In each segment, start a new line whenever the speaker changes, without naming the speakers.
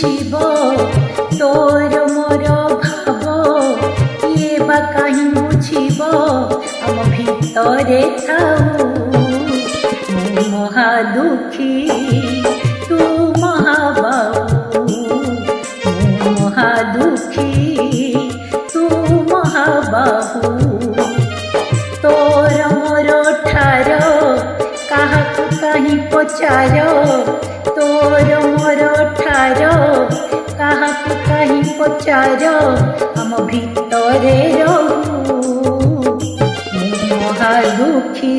बुझिब तोर मोर भाव किए बा काहीं बुझिब आम भितरे थाऊ मु महा दुखी तू महाबाहु मु महा दुखी तू महाबाहु तोर मोर ठार काहाकु काहीं पचार तोर मोर ठार काहाकु काहीं पचार आम भितरे रहू मु महा दुखी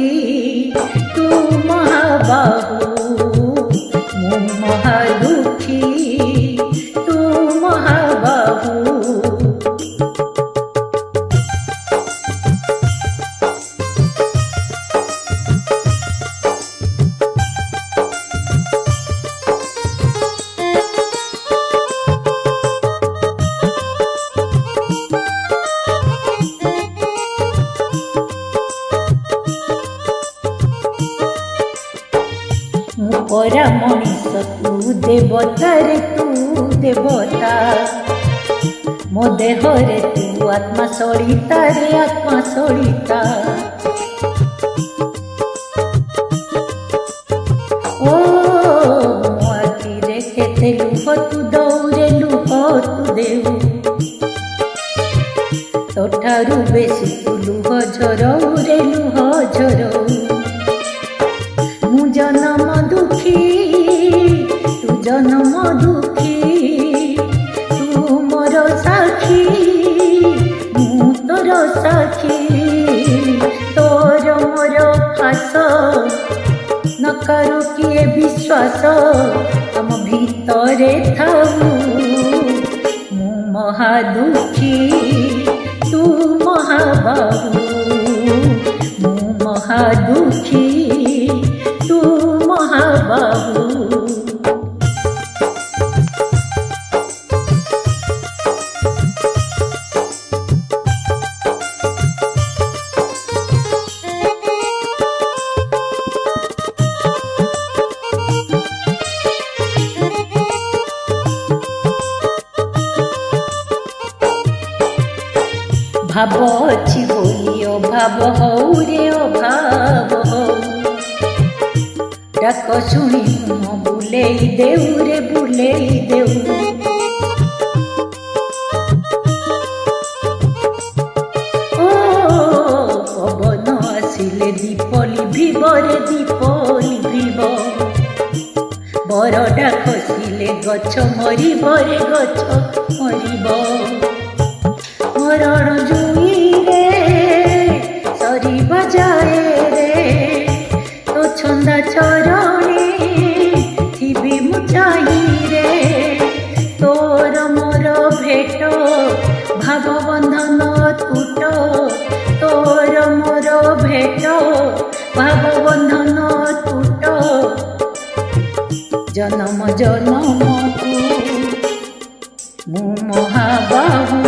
तू महाबाहु मु महा दुखी तू महाबाहु। परा मनीष तू देवता रे तू देवता मो देह रे तू आत्मा सड़िता रे आत्मा सड़िता ओ मो आखि रे केते लुह तू दौरे लुह तू देऊ तोठारू बेसी तू लुह झरऊ रे लुह झरऊ मु जन्म दुखी तू जन्म दुखी तू मोर साखी मु तोर साखी तोर मोर फास न करू किए विश्वास आम भितरे थाऊ मु महा दुखी तू महाबाहु मु महा दुखी तू महाबाहु। भाव अच्छी बोली अभाव हऊ रे अभाव हऊ डाक शुणी मुह बुलेई देऊ रे बुलेई देऊ ओ पवन आसिले दीप लिभिब रे दीप लिभिब बरडा खसिले गछ मरिब रे गछ मरिब मरण जुई रे सरिबा जाए रे तो छंदा चरणी थिबी मु चाही रे तोर मोर भेट भाव बंधन टूट तोर मोर भेट भाव बंधन टूट जन्म जन्म तू मु महाबाहु